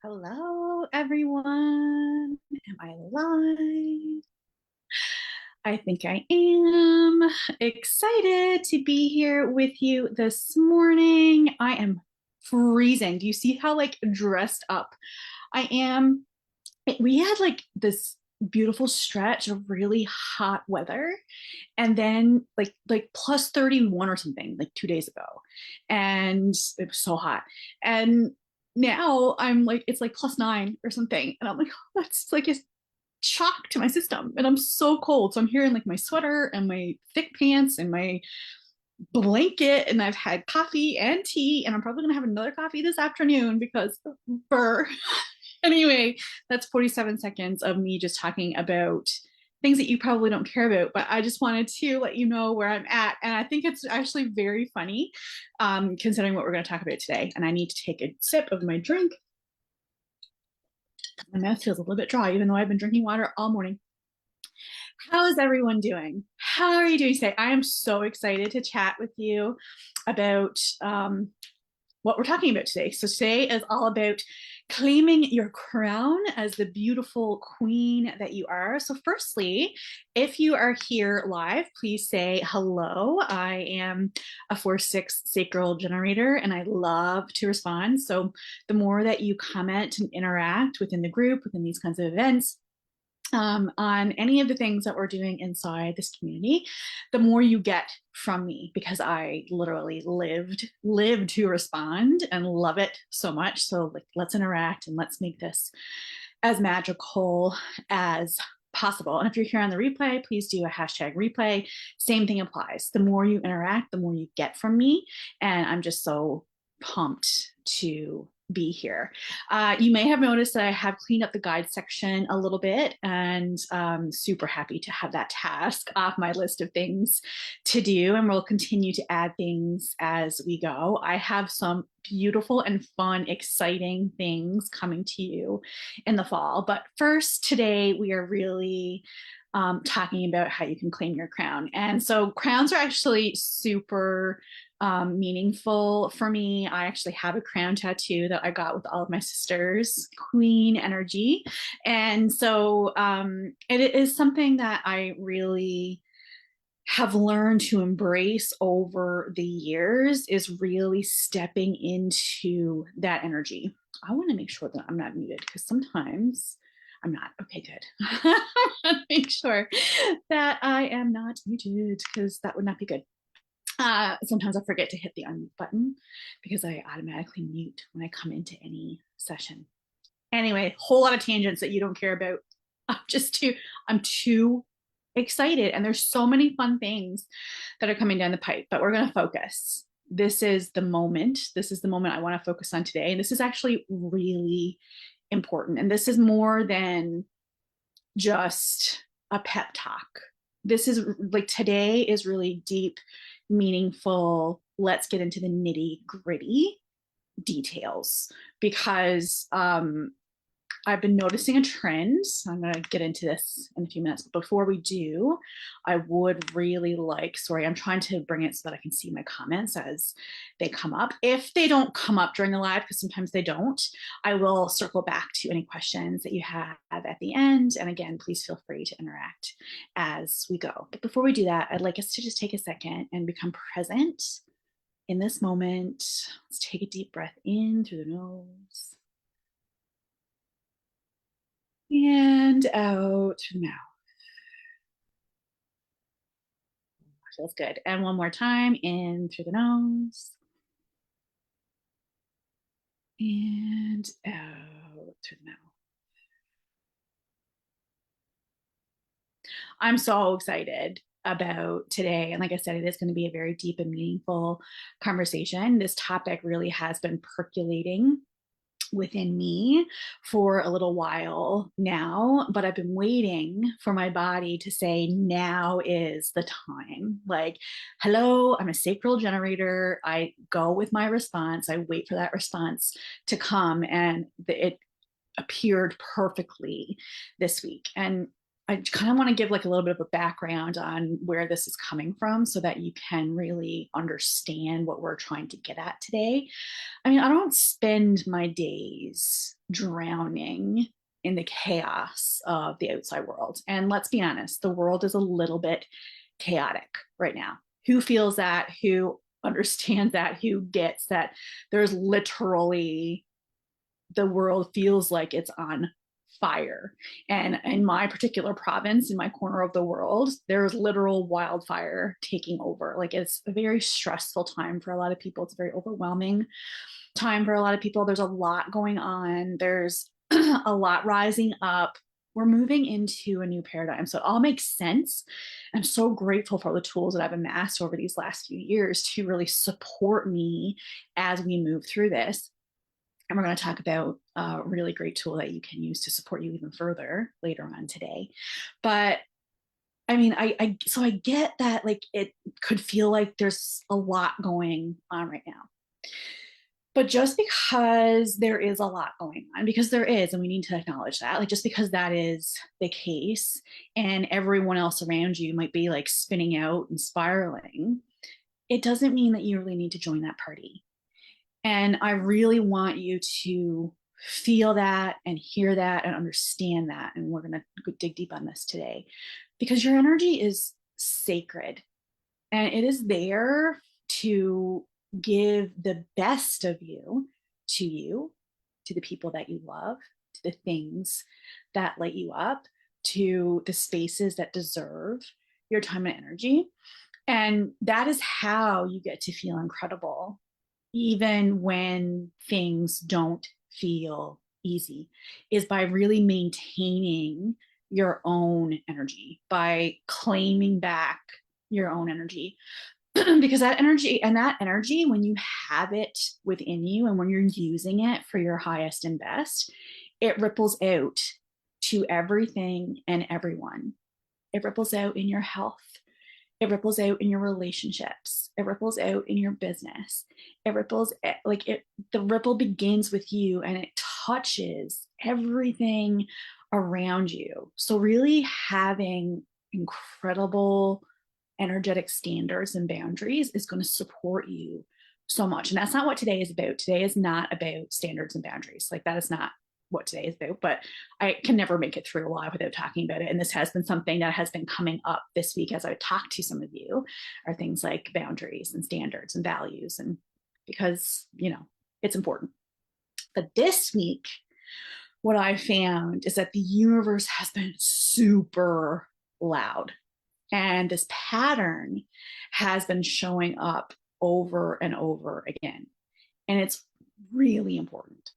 Hello, everyone. Am I live? I think I am excited to be here with you this morning. I am freezing. Do you see how dressed up I am? We had this beautiful stretch of really hot weather and then like plus 31 or something like 2 days ago, and it was so hot. And now I'm like it's like +9 or something, and I'm like, oh, that's like a shock to my system, and I'm so cold. So I'm here in like my sweater and my thick pants and my blanket, and I've had coffee and tea, and I'm probably gonna have another coffee this afternoon because burr. Anyway, that's 47 seconds of me just talking about things that you probably don't care about, but I just wanted to let you know where I'm at. And I think it's actually very funny, considering what we're going to talk about today. And I need to take a sip of my drink. My mouth feels a little bit dry, even though I've been drinking water all morning. How is everyone doing? How are you doing today? I am so excited to chat with you about what we're talking about today. So today is all about claiming your crown as the beautiful queen that you are. So firstly, if you are here live, please say hello. I am a 4/6 sacral generator and I love to respond. So the more that you comment and interact within the group, within these kinds of events, on any of the things that we're doing inside this community, the more you get from me, because I literally lived to respond and love it so much. So like, let's interact and let's make this as magical as possible. And if you're here on the replay, please do a hashtag replay. Same thing applies. The more you interact, the more you get from me. And I'm just so pumped to be here. You may have noticed that I have cleaned up the guide section a little bit, and super happy to have that task off my list of things to do. And we'll continue to add things as we go. I have some beautiful and fun, exciting things coming to you in the fall. But first, today we are really talking about how you can claim your crown. And so crowns are actually super meaningful for me. I actually have a crown tattoo that I got with all of my sisters, Queen energy. And so it is something that I really have learned to embrace over the years, is really stepping into that energy. I want to make sure that I'm not muted because sometimes I'm not. Okay, good. Make sure that I am not muted because that would not be good. Sometimes I forget to hit the unmute button because I automatically mute when I come into any session. Anyway, whole lot of tangents that you don't care about. I'm too excited, and there's so many fun things that are coming down the pipe, but we're going to focus. This is the moment. This is the moment I want to focus on today. And this is actually really important. And this is more than just a pep talk. This is like, today is really deep, meaningful. Let's get into the nitty gritty details, because I've been noticing a trend. I'm going to get into this in a few minutes. But before we do, I would really like, sorry, I'm trying to bring it so that I can see my comments as they come up. If they don't come up during the live, because sometimes they don't, I will circle back to any questions that you have at the end. And again, please feel free to interact as we go. But before we do that, I'd like us to just take a second and become present in this moment. Let's take a deep breath in through the nose and out through the mouth. Feels good. And one more time, in through the nose and out through the mouth. I'm so excited about today. And like I said, it is going to be a very deep and meaningful conversation. This topic really has been percolating within me for a little while now, but I've been waiting for my body to say, now is the time. Like, hello, I'm a sacral generator. I go with my response. I wait for that response to come, and it appeared perfectly this week. And I kind of want to give like a little bit of a background on where this is coming from so that you can really understand what we're trying to get at today. I mean, I don't spend my days drowning in the chaos of the outside world. And let's be honest, the world is a little bit chaotic right now. Who feels that? Who understands that? Who gets that there's literally the world feels like it's on fire. And in my particular province, in my corner of the world, there's literal wildfire taking over. Like it's a very stressful time for a lot of people. It's a very overwhelming time for a lot of people. There's a lot going on. There's a lot rising up. We're moving into a new paradigm. So it all makes sense. I'm so grateful for the tools that I've amassed over these last few years to really support me as we move through this. And we're going to talk about a really great tool that you can use to support you even further later on today. But I mean, so I get that like it could feel like there's a lot going on right now. But just because there is a lot going on, because there is, and we need to acknowledge that, like just because that is the case and everyone else around you might be like spinning out and spiraling, it doesn't mean that you really need to join that party. And I really want you to feel that and hear that and understand that. And we're going to dig deep on this today because your energy is sacred and it is there to give the best of you, to the people that you love, to the things that light you up, to the spaces that deserve your time and energy. And that is how you get to feel incredible even when things don't feel easy, is by really maintaining your own energy, by claiming back your own energy. Because that energy, when you have it within you and when you're using it for your highest and best, it ripples out to everything and everyone. It ripples out in your health. It ripples out in your relationships. It ripples out in your business. It ripples like it, the ripple begins with you and it touches everything around you. So really having incredible energetic standards and boundaries is going to support you so much. And that's not what today is about. Today is not about standards and boundaries. Like that is not what today is about, but I can never make it through a live without talking about it. And this has been something that has been coming up this week as I talk to some of you, are things like boundaries and standards and values. And because, it's important. But this week, what I found is that the universe has been super loud. And this pattern has been showing up over and over again. And it's really important.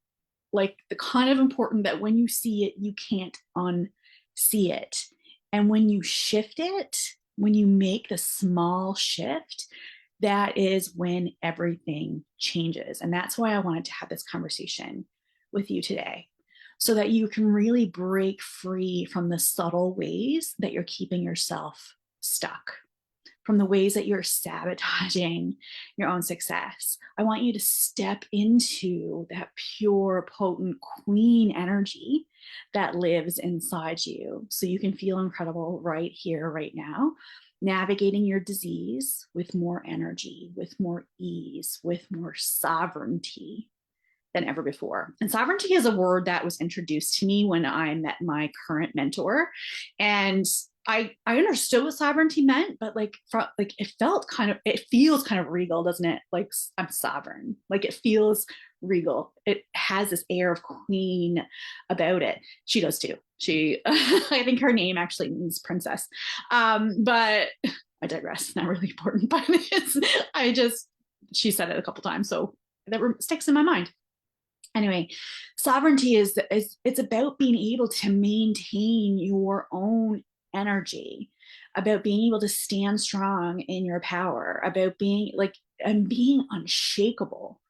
Like the kind of important that when you see it, you can't unsee it. And when you shift it, when you make the small shift, that is when everything changes. And that's why I wanted to have this conversation with you today, so that you can really break free from the subtle ways that you're keeping yourself stuck, from the ways that you're sabotaging your own success. I want you to step into that pure, potent queen energy that lives inside you so you can feel incredible right here, right now, navigating your disease with more energy, with more ease, with more sovereignty than ever before. And sovereignty is a word that was introduced to me when I met my current mentor. And I understood what sovereignty meant, but it feels kind of regal, doesn't it? Like I'm sovereign. Like it feels regal. It has this air of queen about it. She does too. I think her name actually means princess. But I digress. Not really important, but she said it a couple times, so that sticks in my mind. Anyway, sovereignty is it's about being able to maintain your own energy, about being able to stand strong in your power, about being unshakable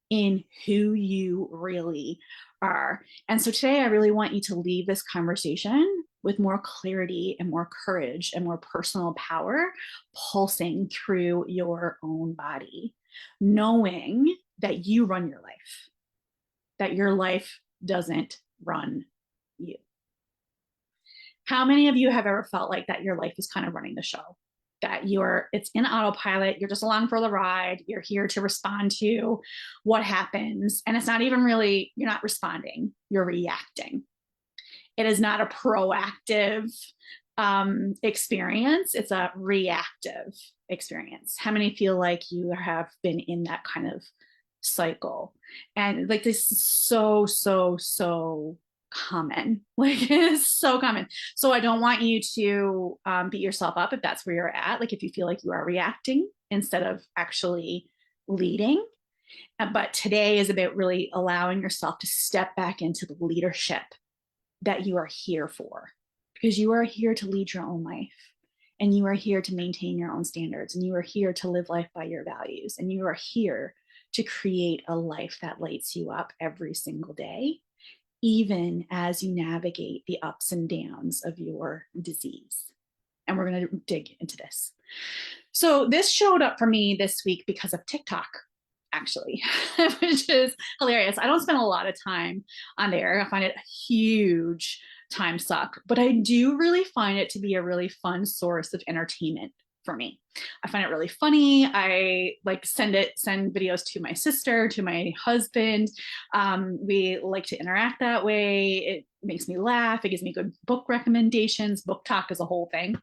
in who you really are. And so today I really want you to leave this conversation with more clarity and more courage and more personal power pulsing through your own body, knowing that you run your life, that your life doesn't run you. How many of you have ever felt like that your life is kind of running the show? That it's in autopilot, you're just along for the ride, you're here to respond to what happens. And it's not even really, you're not responding, you're reacting. It is not a proactive experience, it's a reactive experience. How many feel like you have been in that kind of cycle? And like this is so common. Like it is so common. So I don't want you to beat yourself up if that's where you're at. Like if you feel like you are reacting instead of actually leading. But today is about really allowing yourself to step back into the leadership that you are here for, because you are here to lead your own life, and you are here to maintain your own standards, and you are here to live life by your values, and you are here to create a life that lights you up every single day, even as you navigate the ups and downs of your disease. And we're going to dig into this. So this showed up for me this week because of TikTok, actually, which is hilarious. I don't spend a lot of time on there. I find it a huge time suck, but I do really find it to be a really fun source of entertainment for me. I find it really funny. I like send videos to my sister, to my husband. We like to interact that way. It makes me laugh. It gives me good book recommendations. Book talk is a whole thing.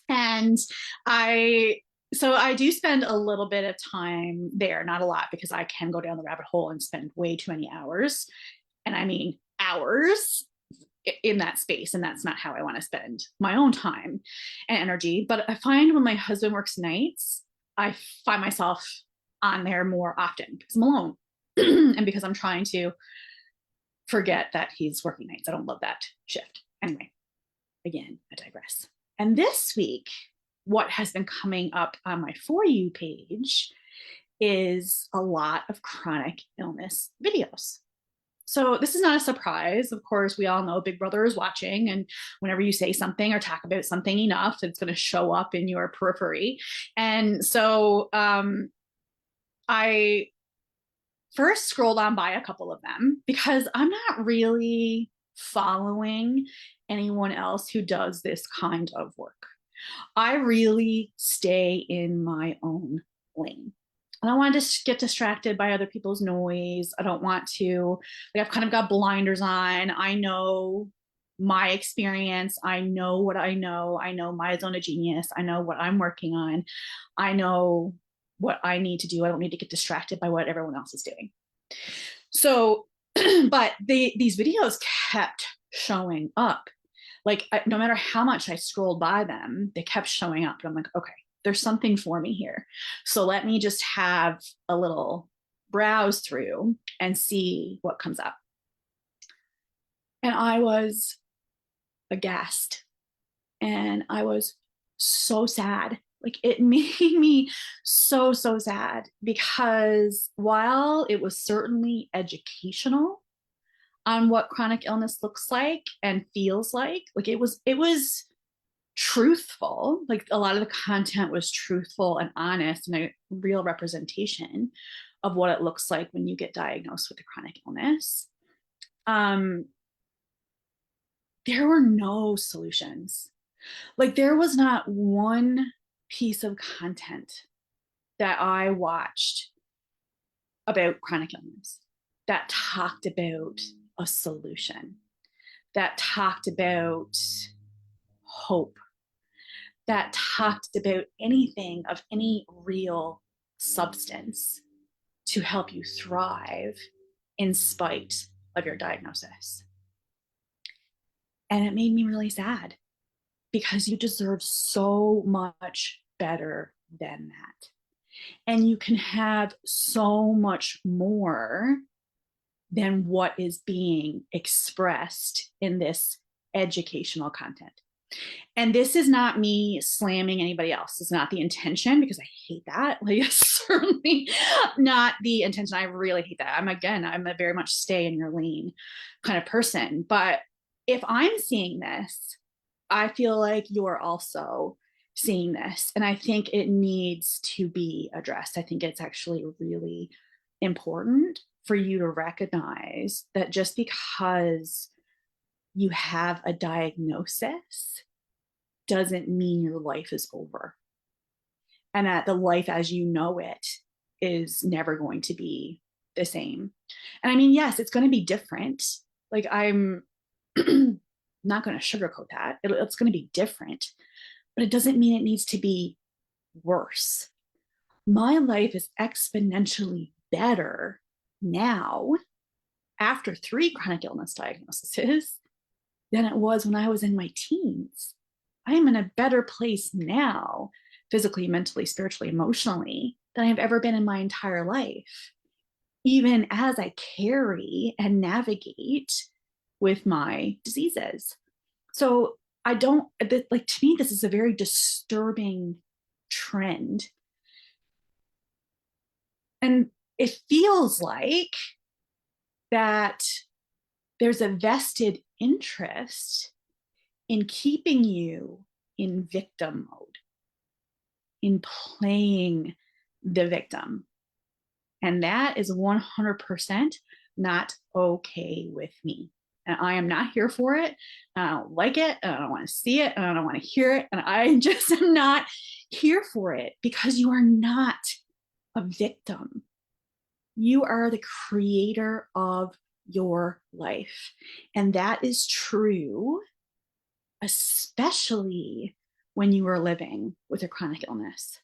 And so I do spend a little bit of time there, not a lot, because I can go down the rabbit hole and spend way too many hours. And I mean hours in that space. And that's not how I want to spend my own time and energy. But I find when my husband works nights, I find myself on there more often because I'm alone and because I'm trying to forget that he's working nights. I don't love that shift. Anyway, again, I digress. And this week, what has been coming up on my For You page is a lot of chronic illness videos. So this is not a surprise. Of course, we all know Big Brother is watching, and whenever you say something or talk about something enough, it's going to show up in your periphery. And so I first scrolled on by a couple of them because I'm not really following anyone else who does this kind of work. I really stay in my own lane. I don't want to get distracted by other people's noise. I don't want to, like, I've kind of got blinders on. I know my experience. I know what I know. I know my zone of genius. I know what I'm working on. I know what I need to do. I don't need to get distracted by what everyone else is doing. So, but these videos kept showing up. Like, no matter how much I scrolled by them, they kept showing up. And I'm like, okay, there's something for me here. So let me just have a little browse through and see what comes up. And I was aghast. And I was so sad. Like, it made me so sad, because while it was certainly educational on what chronic illness looks like and feels like it was truthful. Like, a lot of the content was truthful and honest and a real representation of what it looks like when you get diagnosed with a chronic illness. There were no solutions. Like, there was not one piece of content that I watched about chronic illness that talked about a solution, that talked about hope, that talked about anything of any real substance to help you thrive in spite of your diagnosis. And it made me really sad, because you deserve so much better than that. And you can have so much more than what is being expressed in this educational content. And this is not me slamming anybody else. It's not the intention, because I hate that. Like, it's certainly not the intention. I really hate that. I'm a very much stay in your lane kind of person. But if I'm seeing this, I feel like you're also seeing this. And I think it needs to be addressed. I think it's actually really important for you to recognize that just because you have a diagnosis doesn't mean your life is over and that the life as you know it is never going to be the same. And I mean, yes, it's going to be different. Like, I'm not going to sugarcoat that. It's going to be different, but it doesn't mean it needs to be worse. My life is exponentially better now after 3 chronic illness diagnoses than it was when I was in my teens. I am in a better place now, physically, mentally, spiritually, emotionally, than I've ever been in my entire life, even as I carry and navigate with my diseases. So I don't, like, to me, this is a very disturbing trend. And it feels like that there's a vested interest in keeping you in victim mode, in playing the victim. And that is 100% not okay with me. And I am not here for it. I don't like it. And I don't want to see it. And I don't want to hear it. And I just am not here for it, because you are not a victim. You are the creator of your life. And that is true, especially when you are living with a chronic illness.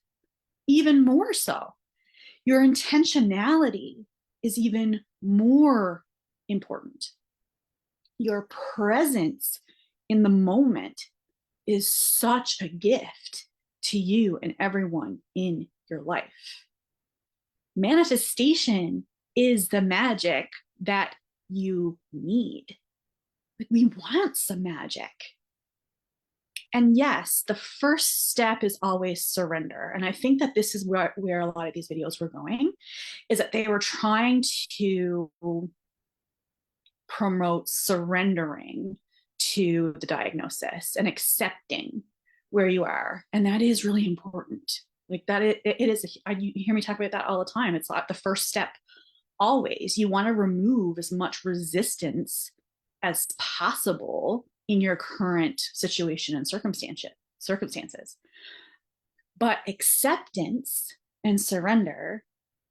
Even more so, your intentionality is even more important. Your presence in the moment is such a gift to you and everyone in your life. Manifestation is the magic that you need. Like, we want some magic. And yes, the first step is always surrender. And I think that this is where a lot of these videos were going, is that they were trying to promote surrendering to the diagnosis and accepting where you are. And that is really important. Like, that it is, you hear me talk about that all the time. It's like the first step always. You want to remove as much resistance as possible in your current situation and circumstances. But acceptance and surrender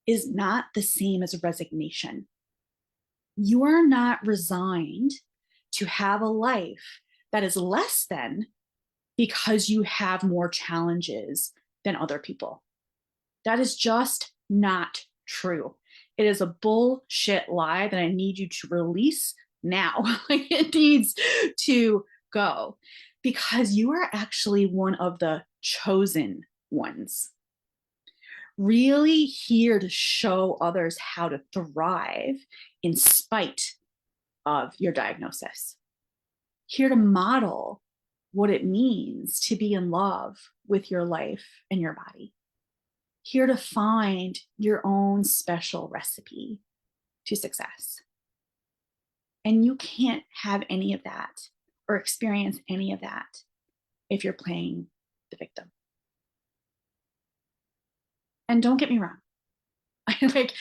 is not the same as resignation. You are not resigned to have a life that is less than because you have more challenges than other people. That is just not true. It is a bullshit lie that I need you to release now. It needs to go, because you are actually one of the chosen ones, really here to show others how to thrive in spite of your diagnosis, here to model what it means to be in love with your life and your body, here to find your own special recipe to success. And you can't have any of that or experience any of that if you're playing the victim. And don't get me wrong, like,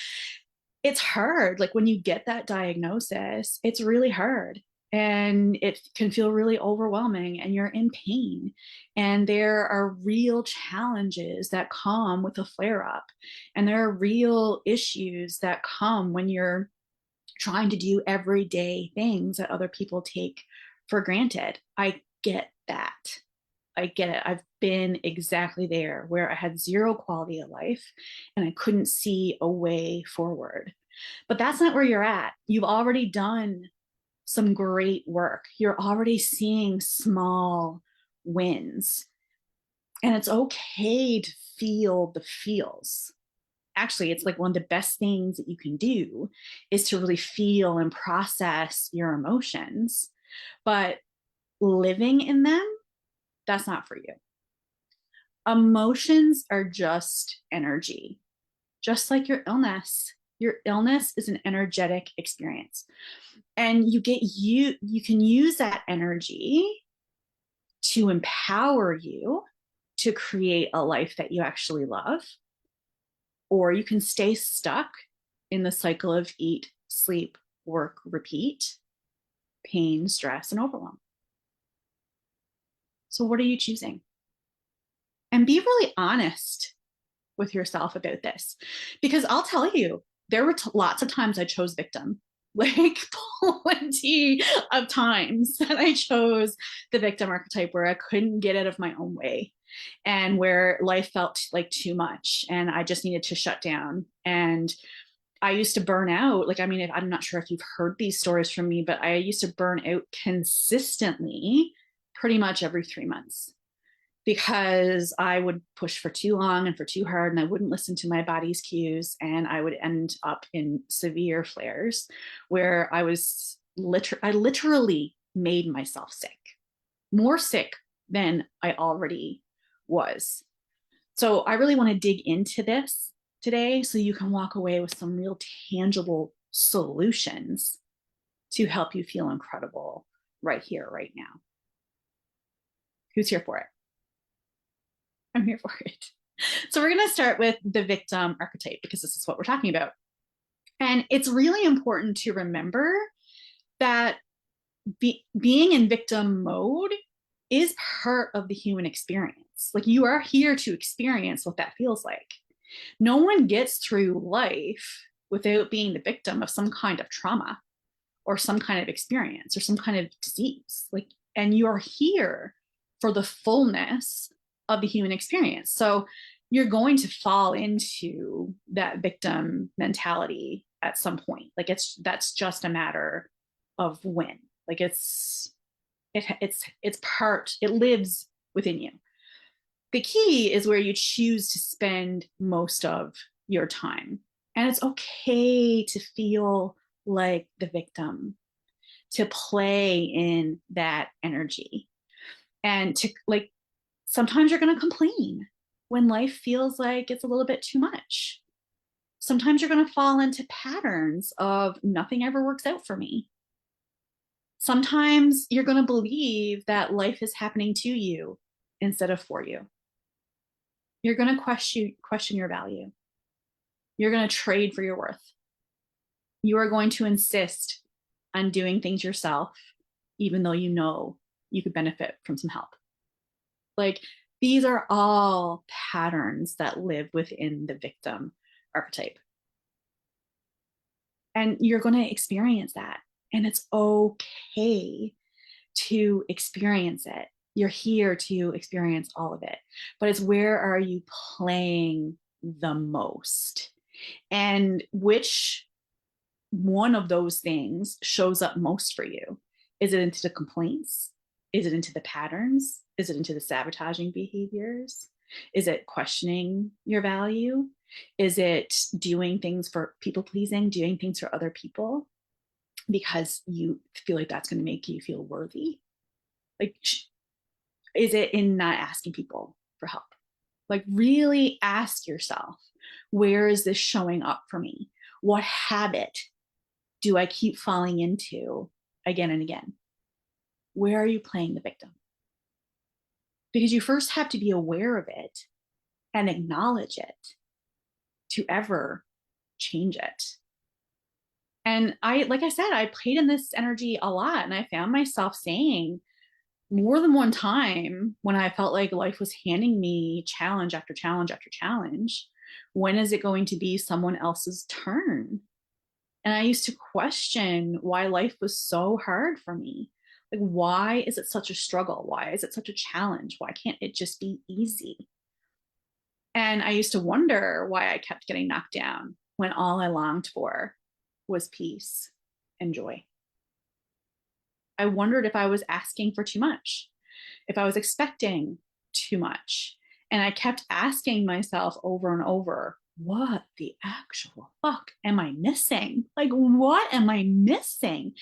it's hard. Like, when you get that diagnosis, it's really hard. And it can feel really overwhelming, and you're in pain. And there are real challenges that come with a flare up. And there are real issues that come when you're trying to do everyday things that other people take for granted. I get that. I get it. I've been exactly there, where I had zero quality of life and I couldn't see a way forward. But that's not where you're at. You've already done some great work. You're already seeing small wins. And it's okay to feel the feels. Actually, it's like one of the best things that you can do is to really feel and process your emotions. But living in them, that's not for you. Emotions are just energy, just like your illness. Your illness is an energetic experience. And you can use that energy to empower you to create a life that you actually love, or you can stay stuck in the cycle of eat, sleep, work, repeat. pain, stress, and overwhelm. So, what are you choosing? And be really honest with yourself about this, because I'll tell you, there were lots of times I chose victim, like plenty of times that I chose the victim archetype where I couldn't get out of my own way and where life felt like too much and I just needed to shut down. And I used to burn out. Like, I mean, I'm not sure if you've heard these stories from me, but I used to burn out consistently pretty much every 3 months because I would push for too long and for too hard, and I wouldn't listen to my body's cues, and I would end up in severe flares where I literally made myself sick, more sick than I already was. So I really want to dig into this today so you can walk away with some real tangible solutions to help you feel incredible right here, right now. Who's here for it? I'm here for it. So we're going to start with the victim archetype because this is what we're talking about. And it's really important to remember that being in victim mode is part of the human experience. Like, you are here to experience what that feels like. No one gets through life without being the victim of some kind of trauma or some kind of experience or some kind of disease. Like, and you're here for the fullness of the human experience. So you're going to fall into that victim mentality at some point. Like, that's just a matter of when. Like, it's part, it lives within you. The key is where you choose to spend most of your time. And it's okay to feel like the victim, to play in that energy, and to, like, sometimes you're going to complain when life feels like it's a little bit too much. Sometimes you're going to fall into patterns of nothing ever works out for me. Sometimes you're going to believe that life is happening to you instead of for you. You're going to question your value. You're going to trade for your worth. You are going to insist on doing things yourself, even though you know you could benefit from some help. Like, these are all patterns that live within the victim archetype. And you're going to experience that. And it's okay to experience it. You're here to experience all of it. But it's, where are you playing the most? And which one of those things shows up most for you? Is it into the complaints? Is it into the patterns? Is it into the sabotaging behaviors? Is it questioning your value? Is it doing things for people pleasing, doing things for other people because you feel like that's going to make you feel worthy? Like, is it in not asking people for help? Like, really ask yourself, where is this showing up for me? What habit do I keep falling into again and again? Where are you playing the victim? Because you first have to be aware of it and acknowledge it to ever change it. And like I said, I played in this energy a lot, and I found myself saying more than one time when I felt like life was handing me challenge after challenge after challenge, when is it going to be someone else's turn? And I used to question why life was so hard for me. Like, why is it such a struggle? Why is it such a challenge? Why can't it just be easy? And I used to wonder why I kept getting knocked down when all I longed for was peace and joy. I wondered if I was asking for too much, if I was expecting too much. And I kept asking myself over and over, what the actual fuck am I missing? Like, what am I missing?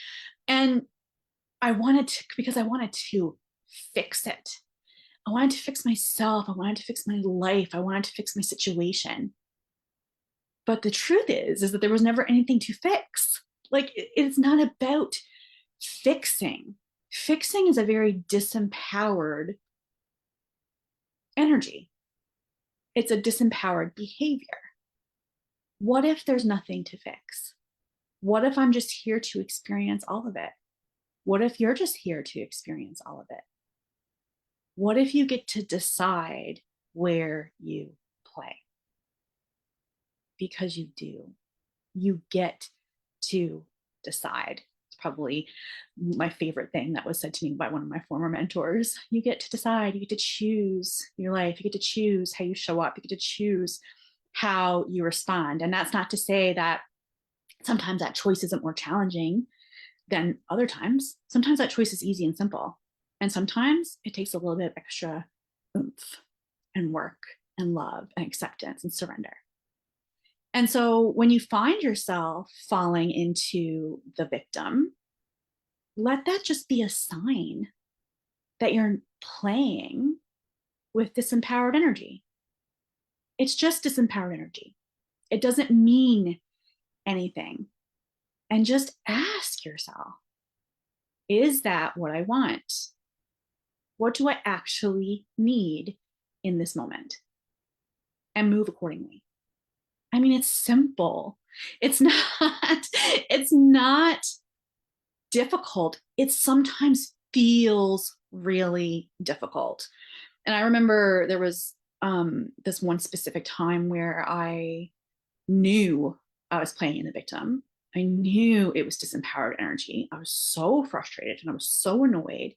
And because I wanted to fix it. I wanted to fix myself. I wanted to fix my life. I wanted to fix my situation. But the truth is that there was never anything to fix. Like, it's not about fixing. Fixing is a very disempowered energy. It's a disempowered behavior. What if there's nothing to fix? What if I'm just here to experience all of it? What if you're just here to experience all of it? What if you get to decide where you play? Because you do. You get to decide. It's probably my favorite thing that was said to me by one of my former mentors. You get to decide. You get to choose your life. You get to choose how you show up. You get to choose how you respond. And that's not to say that sometimes that choice isn't more challenging than other times. Sometimes that choice is easy and simple. And sometimes it takes a little bit of extra oomph and work and love and acceptance and surrender. And so when you find yourself falling into the victim, let that just be a sign that you're playing with disempowered energy. It's just disempowered energy. It doesn't mean anything. And just ask yourself, is that what I want? What do I actually need in this moment? And move accordingly. I mean, it's simple. It's not, it's not difficult. It sometimes feels really difficult. And I remember there was this one specific time where I knew I was playing in the victim. I knew it was disempowered energy. I was so frustrated and I was so annoyed.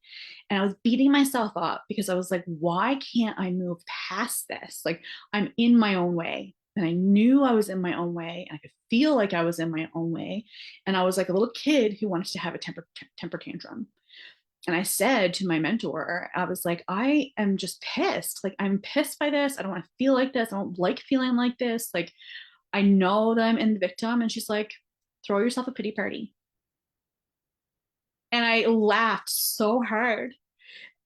And I was beating myself up because I was like, why can't I move past this? Like, I'm in my own way. And I knew I was in my own way. And I could feel like I was in my own way. And I was like a little kid who wanted to have a temper tantrum. And I said to my mentor, I was like, I am just pissed. Like, I'm pissed by this. I don't want to feel like this. I don't like feeling like this. Like, I know that I'm in the victim. And she's like, throw yourself a pity party. And I laughed so hard.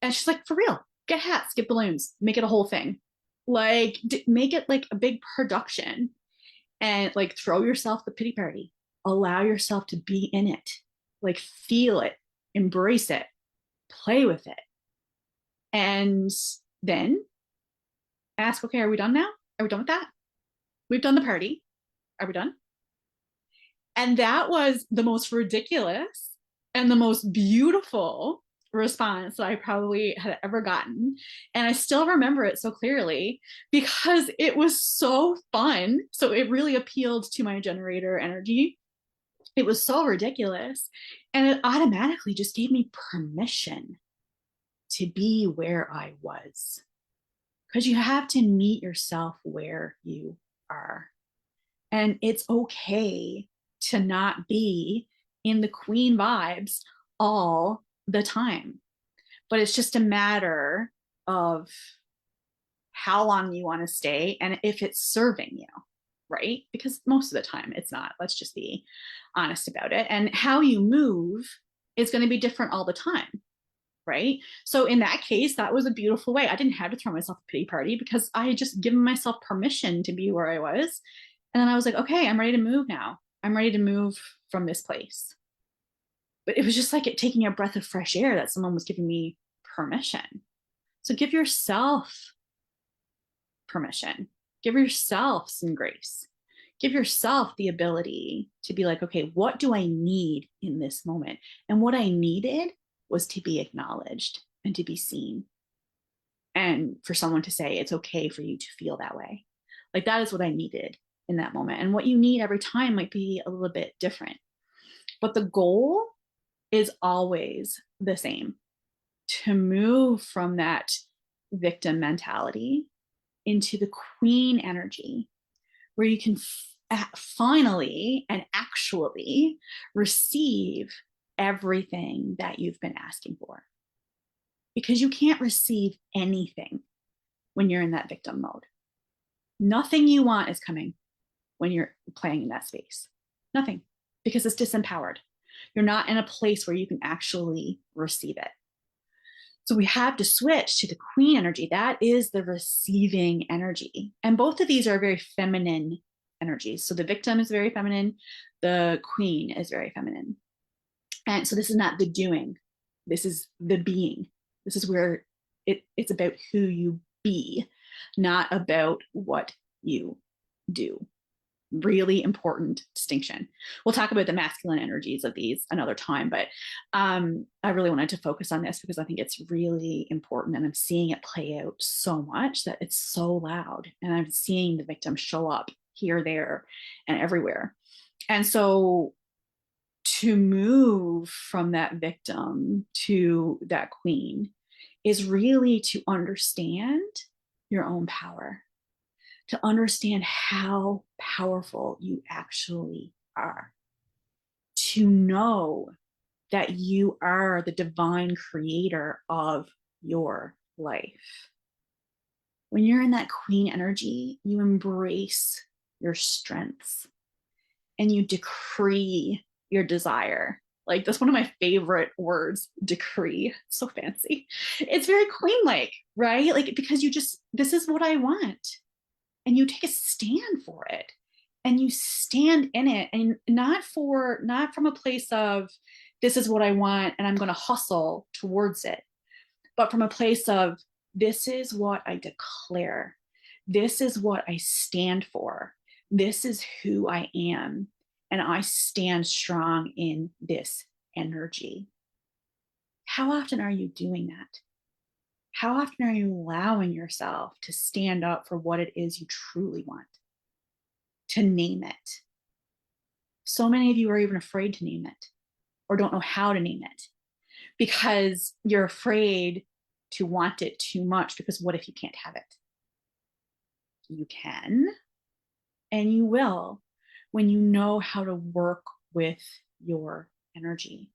And she's like, for real, get hats, get balloons, make it a whole thing. Like, make it like a big production and like throw yourself the pity party. Allow yourself to be in it. Like, feel it, embrace it, play with it. And then ask, okay, are we done now? Are we done with that? We've done the party. Are we done? And that was the most ridiculous and the most beautiful response that I probably had ever gotten. And I still remember it so clearly because it was so fun. So it really appealed to my generator energy. It was so ridiculous. And it automatically just gave me permission to be where I was. Because you have to meet yourself where you are. And it's okay to not be in the queen vibes all the time. But it's just a matter of how long you want to stay and if it's serving you, right? Because most of the time it's not. Let's just be honest about it. And how you move is going to be different all the time, right? So in that case, that was a beautiful way. I didn't have to throw myself a pity party because I had just given myself permission to be where I was. And then I was like, okay, I'm ready to move now. I'm ready to move from this place. But it was just like it taking a breath of fresh air that someone was giving me permission. So give yourself permission. Give yourself some grace. Give yourself the ability to be like, okay, what do I need in this moment? And what I needed was to be acknowledged and to be seen. And for someone to say, it's okay for you to feel that way. Like, that is what I needed in that moment. And what you need every time might be a little bit different. But the goal is always the same, to move from that victim mentality into the queen energy, where you can finally and actually receive everything that you've been asking for. Because you can't receive anything when you're in that victim mode. Nothing you want is coming when you're playing in that space. Nothing, because it's disempowered. You're not in a place where you can actually receive it. So we have to switch to the queen energy. That is the receiving energy. And both of these are very feminine energies. So the victim is very feminine. The queen is very feminine. And so this is not the doing. This is the being. This is where it's about who you be, not about what you do. Really important distinction. We'll talk about the masculine energies of these another time, but I really wanted to focus on this because I think it's really important, and I'm seeing it play out so much that it's so loud, and I'm seeing the victim show up here, there, and everywhere. And so to move from that victim to that queen is really to understand your own power, to understand how powerful you actually are, to know that you are the divine creator of your life. When you're in that queen energy, you embrace your strengths and you decree your desire. Like, that's one of my favorite words, decree. It's so fancy. It's very queen-like, right? Like, because you just, this is what I want. And you take a stand for it, and you stand in it, and not from a place of this is what I want and I'm going to hustle towards it, but from a place of this is what I declare, this is what I stand for, this is who I am, and I stand strong in this energy. How often are you doing that? How often are you allowing yourself to stand up for what it is you truly want? To name it. So many of you are even afraid to name it, or don't know how to name it, because you're afraid to want it too much, because what if you can't have it? You can, and you will, when you know how to work with your energy.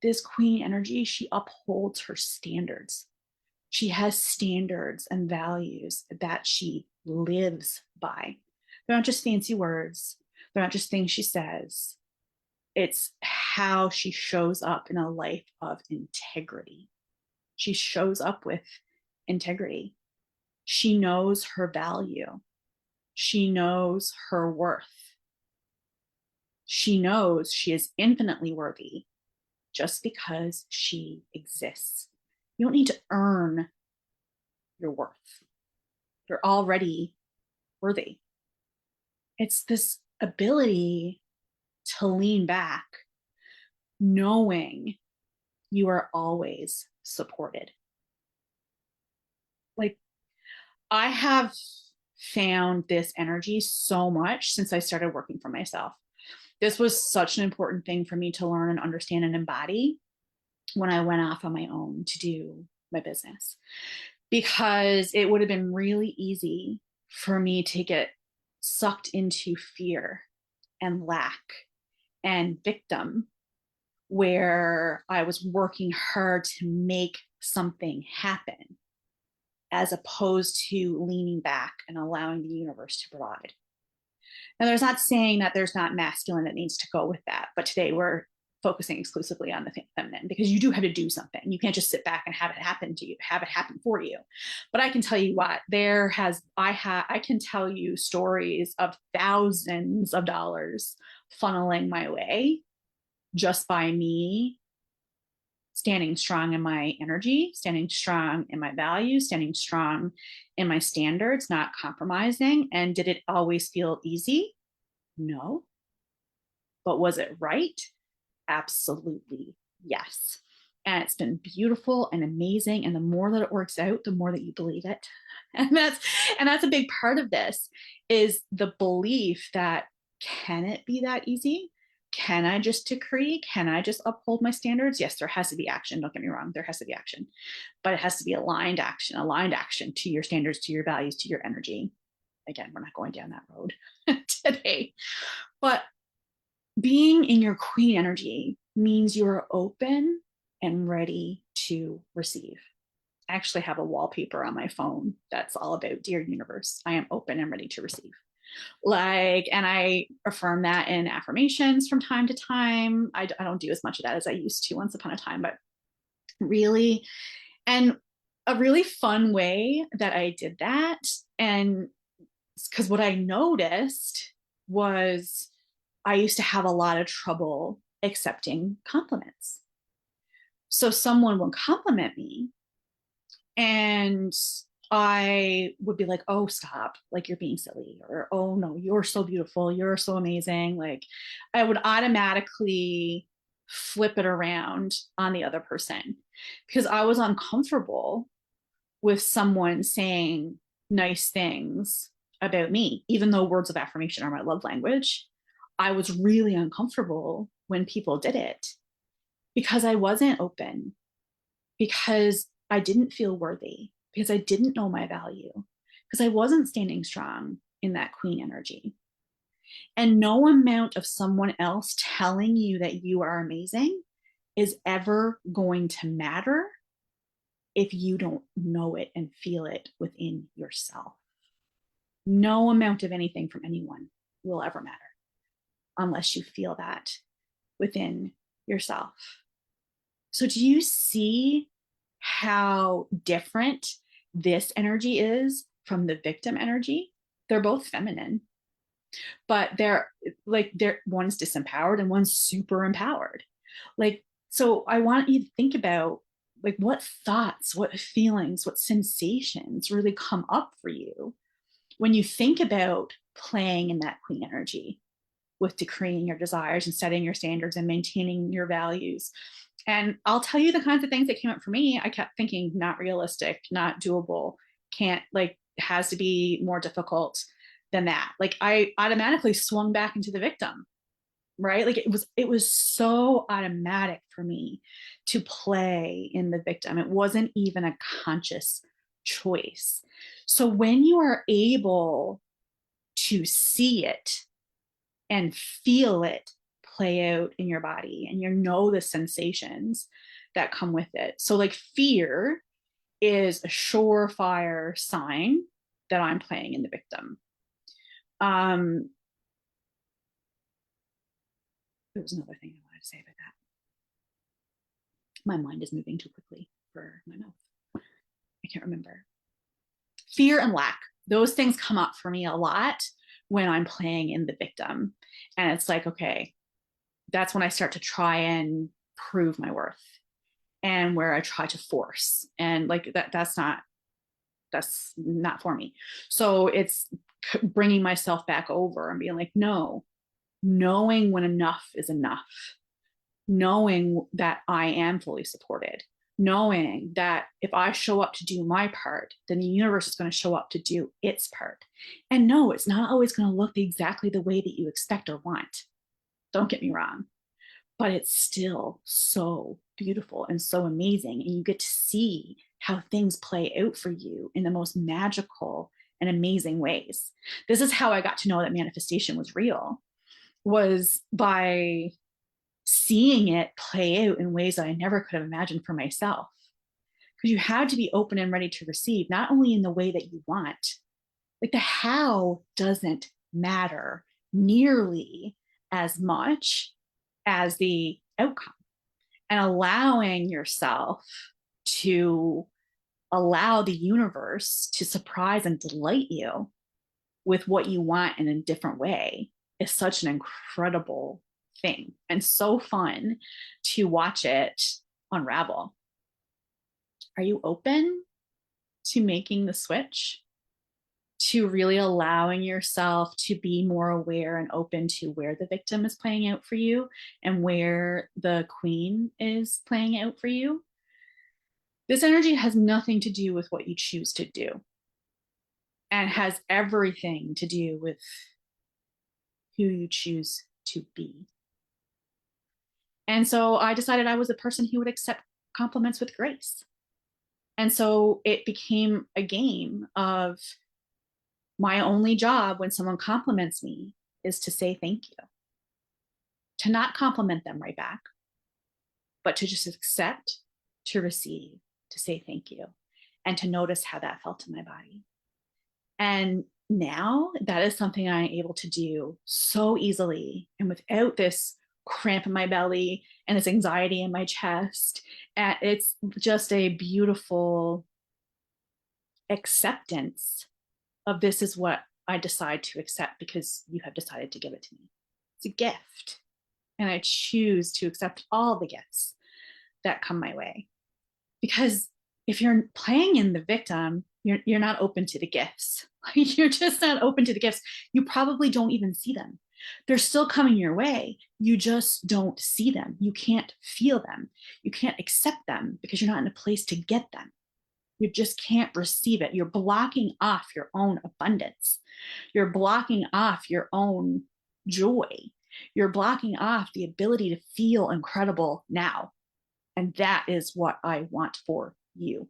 This queen energy, she upholds her standards. She has standards and values that she lives by. They're not just fancy words. They're not just things she says. It's how she shows up in a life of integrity. She shows up with integrity. She knows her value. She knows her worth. She knows she is infinitely worthy just because she exists. You don't need to earn your worth. You're already worthy. It's this ability to lean back, knowing you are always supported. Like, I have found this energy so much since I started working for myself. This was such an important thing for me to learn and understand and embody when I went off on my own to do my business, because it would have been really easy for me to get sucked into fear and lack and victim, where I was working hard to make something happen, as opposed to leaning back and allowing the universe to provide. Now, there's not saying that there's not masculine that needs to go with that, but today we're focusing exclusively on the feminine, because you do have to do something. You can't just sit back and have it happen to you, have it happen for you. But I can tell you what, I can tell you stories of thousands of dollars funneling my way just by me standing strong in my energy, standing strong in my values, standing strong in my standards, not compromising. And did it always feel easy? No. But was it right? Absolutely yes. And it's been beautiful and amazing. And the more that it works out, the more that you believe it. And that's a big part of this, is the belief that, can it be that easy? Can I just decree? Can I just uphold my standards? Yes, there has to be action. Don't get me wrong. There has to be action, but it has to be aligned action to your standards, to your values, to your energy. Again, we're not going down that road today, but being in your queen energy means you're open and ready to receive. I actually have a wallpaper on my phone that's all about, dear universe, I am open and ready to receive. And I affirm that in affirmations from time to time. I don't do as much of that as I used to once upon a time, but really, and a really fun way that I did that, and because what I noticed was I used to have a lot of trouble accepting compliments. So someone would compliment me, and I would be like, oh, stop, like you're being silly, or oh no, you're so beautiful, you're so amazing. Like I would automatically flip it around on the other person because I was uncomfortable with someone saying nice things about me, even though words of affirmation are my love language. I was really uncomfortable when people did it because I wasn't open, because I didn't feel worthy, because I didn't know my value, because I wasn't standing strong in that queen energy. And no amount of someone else telling you that you are amazing is ever going to matter if you don't know it and feel it within yourself. No amount of anything from anyone will ever matter unless you feel that within yourself. So, do you see how different this energy is from the victim energy? They're both feminine, but they're one's disempowered and one's super empowered. Like, so I want you to think about like what thoughts, what feelings, what sensations really come up for you when you think about playing in that queen energy with decreeing your desires and setting your standards and maintaining your values. And I'll tell you the kinds of things that came up for me. I kept thinking, not realistic, not doable, can't, like, has to be more difficult than that. Like I automatically swung back into the victim, right? Like it was so automatic for me to play in the victim. It wasn't even a conscious choice. So when you are able to see it and feel it play out in your body, and you know the sensations that come with it. So like fear is a surefire sign that I'm playing in the victim. There was another thing I wanted to say about that. My mind is moving too quickly for my mouth. I can't remember. Fear and lack. Those things come up for me a lot when I'm playing in the victim. And it's like, okay, that's when I start to try and prove my worth, and where I try to force, and like that's not for me. So it's bringing myself back over and being like, no, knowing when enough is enough, knowing that I am fully supported, knowing that if I show up to do my part, then the universe is going to show up to do its part. And no, it's not always going to look exactly the way that you expect or want. Don't get me wrong, but it's still so beautiful and so amazing. And you get to see how things play out for you in the most magical and amazing ways. This is how I got to know that manifestation was real, was by seeing it play out in ways that I never could have imagined for myself. Because you had to be open and ready to receive, not only in the way that you want, like the how doesn't matter nearly as much as the outcome. And allowing yourself to allow the universe to surprise and delight you with what you want in a different way is such an incredible thing, and so fun to watch it unravel. Are you open to making the switch, to really allowing yourself to be more aware and open to where the victim is playing out for you and where the queen is playing out for you? This energy has nothing to do with what you choose to do, and has everything to do with who you choose to be. And so I decided I was a person who would accept compliments with grace. And so it became a game of, my only job when someone compliments me is to say thank you, to not compliment them right back, but to just accept, to receive, to say thank you, and to notice how that felt in my body. And now that is something I'm able to do so easily and without this cramp in my belly and this anxiety in my chest. And it's just a beautiful acceptance of, this is what I decide to accept because you have decided to give it to me. It's a gift. And I choose to accept all the gifts that come my way. Because if you're playing in the victim, You're not open to the gifts. You're just not open to the gifts. You probably don't even see them. They're still coming your way. You just don't see them. You can't feel them. You can't accept them because you're not in a place to get them. You just can't receive it. You're blocking off your own abundance. You're blocking off your own joy. You're blocking off the ability to feel incredible now. And that is what I want for you.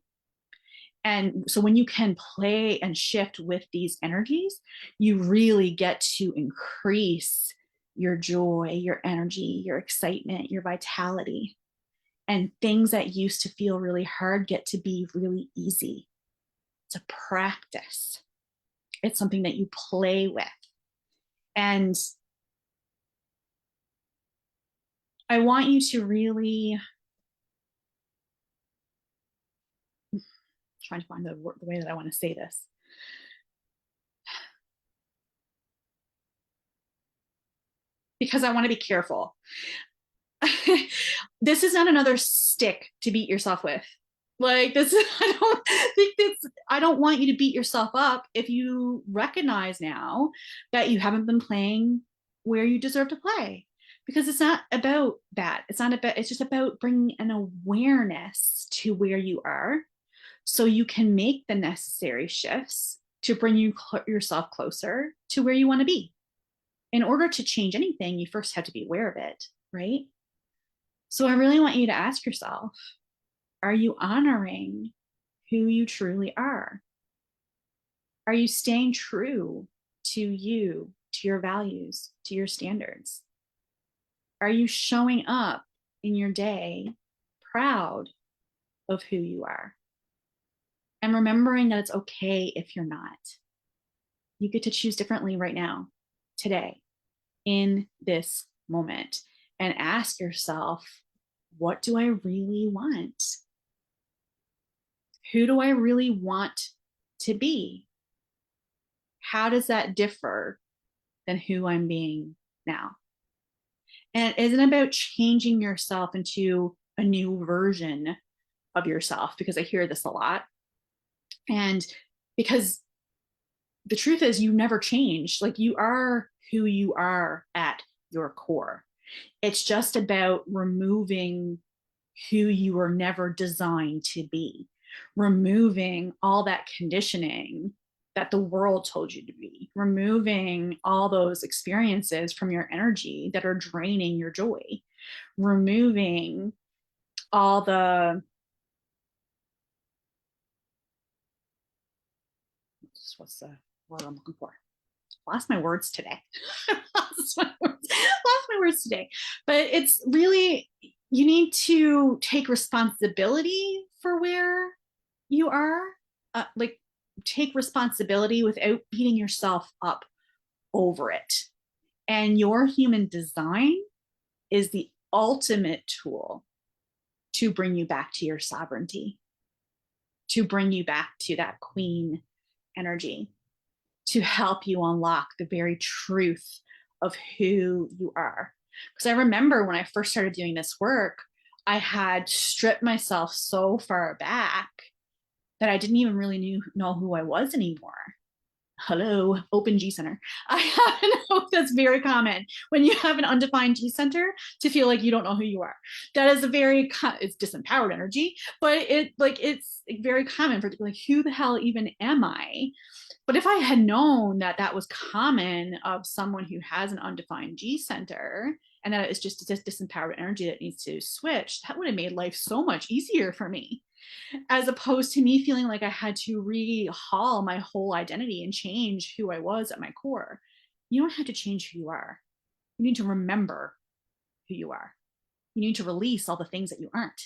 And so when you can play and shift with these energies, you really get to increase your joy, your energy, your excitement, your vitality. And things that used to feel really hard get to be really easy. It's a practice. It's something that you play with. And I want you to really trying to find the way that I want to say this. Because I want to be careful. This is not another stick to beat yourself with. Like this, I don't think this, I don't want you to beat yourself up if you recognize now that you haven't been playing where you deserve to play. Because it's not about that. It's not about, it's just about bringing an awareness to where you are so you can make the necessary shifts to bring yourself closer to where you want to be. In order to change anything, you first have to be aware of it, right? So I really want you to ask yourself, are you honoring who you truly are? Are you staying true to you, to your values, to your standards? Are you showing up in your day proud of who you are? And remembering that it's okay if you're not. You get to choose differently right now, today, in this moment, and ask yourself, what do I really want? Who do I really want to be? How does that differ than who I'm being now? And it isn't about changing yourself into a new version of yourself, because I hear this a lot. And because the truth is, you never change. Like, you are who you are at your core. It's just about removing who you were never designed to be, removing all that conditioning that the world told you to be, removing all those experiences from your energy that are draining your joy, removing all the, what's the word I'm looking for? Lost my words today. Lost my words today. But it's really, you need to take responsibility for where you are. Like, take responsibility without beating yourself up over it. And your human design is the ultimate tool to bring you back to your sovereignty, to bring you back to that queen energy, to help you unlock the very truth of who you are. Because I remember when I first started doing this work, I had stripped myself so far back that I didn't even really know who I was anymore. Hello, open G center. I know that's very common when you have an undefined G center to feel like you don't know who you are. That is a very, it's disempowered energy, but it's very common for like, who the hell even am I? But if I had known that that was common of someone who has an undefined G center, and that it's just disempowered energy that needs to switch, that would have made life so much easier for me, as opposed to me feeling like I had to rehaul my whole identity and change who I was at my core. You don't have to change who you are. You need to remember who you are. You need to release all the things that you aren't.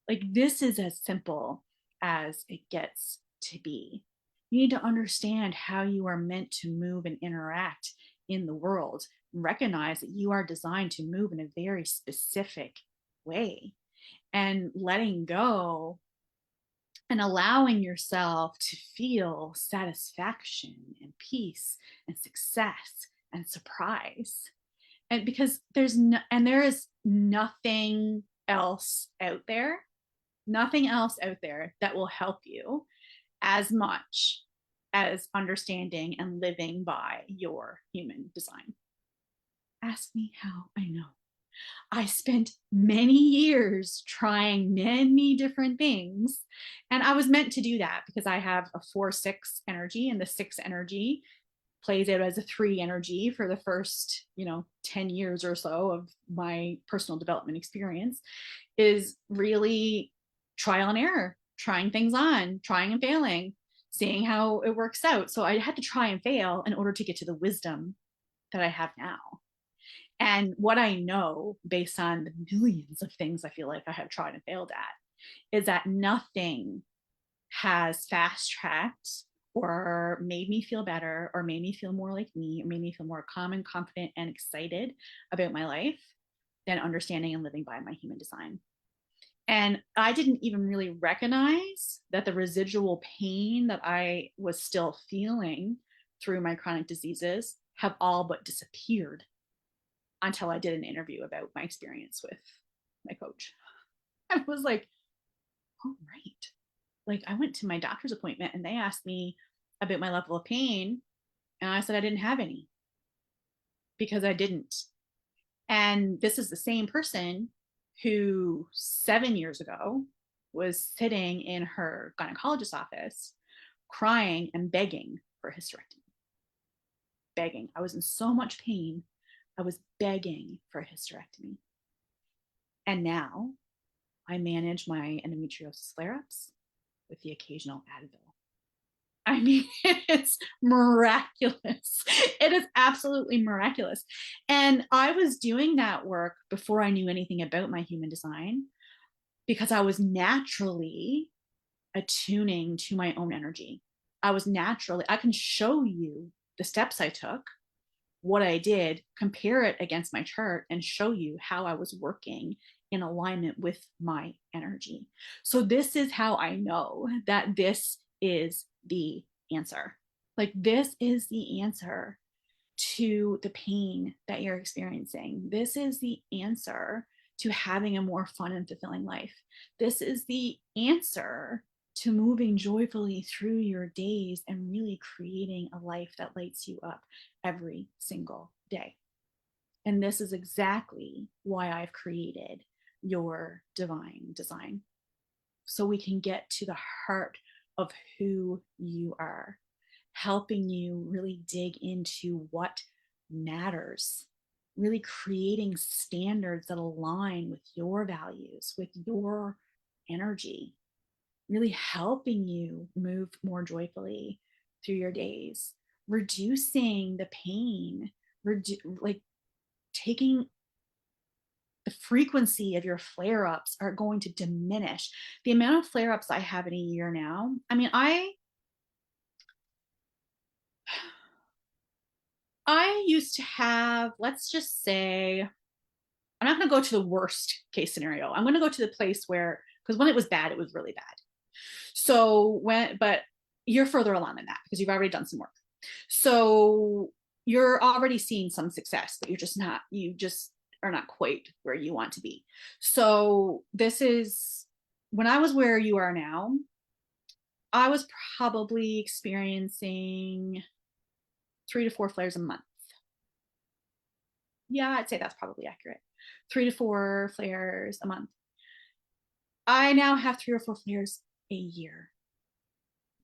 Like, this is as simple as it gets to be. You need to understand how you are meant to move and interact in the world. Recognize that you are designed to move in a very specific way, and letting go and allowing yourself to feel satisfaction and peace and success and surprise. And because there is nothing else out there that will help you as much as understanding and living by your human design. Ask me how I know. I spent many years trying many different things. And I was meant to do that because I have a 4-6 energy, and the 6 energy plays out as a 3 energy for the first, 10 years or so of my personal development experience, is really trial and error, trying things on, trying and failing, seeing how it works out. So I had to try and fail in order to get to the wisdom that I have now. And what I know based on the millions of things I feel like I have tried and failed at is that nothing has fast tracked or made me feel better or made me feel more like me or made me feel more calm and confident and excited about my life than understanding and living by my human design. And I didn't even really recognize that the residual pain that I was still feeling through my chronic diseases have all but disappeared until I did an interview about my experience with my coach. I was like, oh, right. Like, I went to my doctor's appointment and they asked me about my level of pain. And I said I didn't have any because I didn't. And this is the same person who 7 years ago was sitting in her gynecologist's office crying and begging for a hysterectomy. Begging. I was in so much pain. I was begging for a hysterectomy. And now I manage my endometriosis flare ups with the occasional Advil. I mean, it's miraculous. It is absolutely miraculous. And I was doing that work before I knew anything about my human design because I was naturally attuning to my own energy. I can show you the steps I took, what I did, compare it against my chart, and show you how I was working in alignment with my energy. So, this is how I know that this is the answer. Like, this is the answer to the pain that you're experiencing. This is the answer to having a more fun and fulfilling life. This is the answer to moving joyfully through your days and really creating a life that lights you up every single day. And this is exactly why I've created your divine design. So we can get to the heart of who you are, helping you really dig into what matters, really creating standards that align with your values, with your energy, really helping you move more joyfully through your days, reducing the pain, like taking the frequency of your flare ups are going to diminish. The amount of flare ups I have in a year now, I mean, I used to have, let's just say, I'm not going to go to the worst case scenario. I'm going to go to the place where, because when it was bad, it was really bad. So but you're further along than that because you've already done some work. So you're already seeing some success, but you just are not quite where you want to be. So this is when I was where you are now, I was probably experiencing 3 to 4 flares a month. Yeah, I'd say that's probably accurate. 3 to 4 flares a month. I now have 3 or 4 flares a year.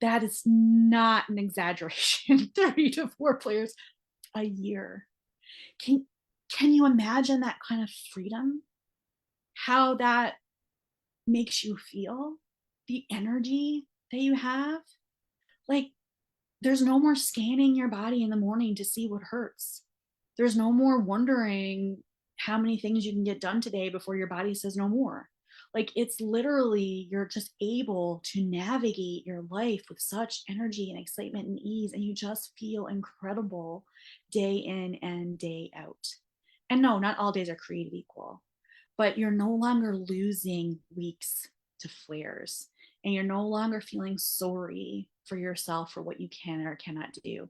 That is not an exaggeration. 3 to 4 flares a year. Can you imagine that kind of freedom? How that makes you feel? The energy that you have? Like, there's no more scanning your body in the morning to see what hurts. There's no more wondering how many things you can get done today before your body says no more. Like, it's literally, you're just able to navigate your life with such energy and excitement and ease, and you just feel incredible day in and day out. And no, not all days are created equal, but you're no longer losing weeks to flares, and you're no longer feeling sorry for yourself for what you can or cannot do.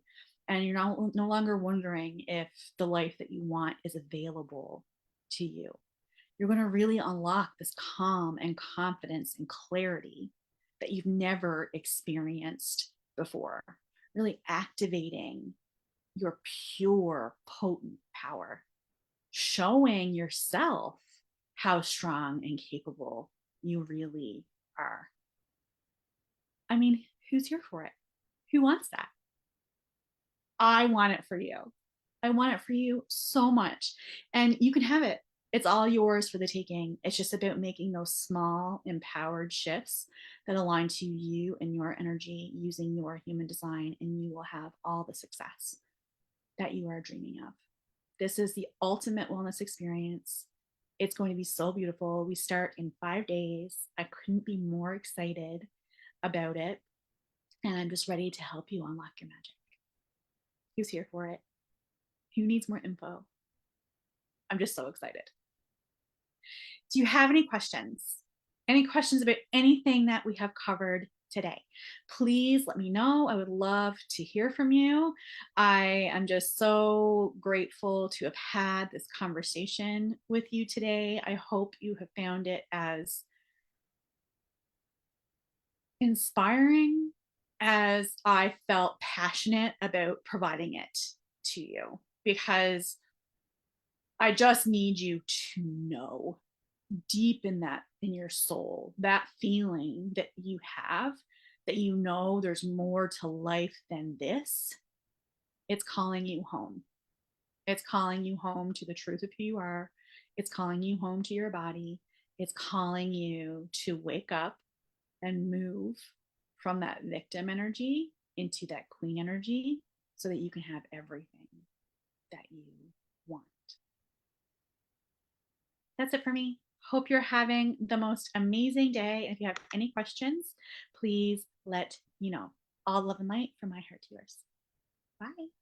And you're no longer wondering if the life that you want is available to you. You're going to really unlock this calm and confidence and clarity that you've never experienced before, really activating your pure, potent power, showing yourself how strong and capable you really are. I mean, who's here for it? Who wants that? I want it for you. I want it for you so much. And you can have it. It's all yours for the taking. It's just about making those small, empowered shifts that align to you and your energy using your human design, and you will have all the success that you are dreaming of. This is the ultimate wellness experience. It's going to be so beautiful. We start in 5 days. I couldn't be more excited about it. And I'm just ready to help you unlock your magic. Who's here for it? Who needs more info? I'm just so excited. Do you have any questions? Any questions about anything that we have covered today? Please let me know. I would love to hear from you. I am just so grateful to have had this conversation with you today. I hope you have found it as inspiring as I felt passionate about providing it to you, because I just need you to know deep in that, in your soul, that feeling that you have, that you know there's more to life than this. It's calling you home. It's calling you home to the truth of who you are. It's calling you home to your body. It's calling you to wake up and move from that victim energy into that queen energy so that you can have everything that you want. That's it for me. Hope you're having the most amazing day. And if you have any questions, please let me know. All love and light from my heart to yours. Bye.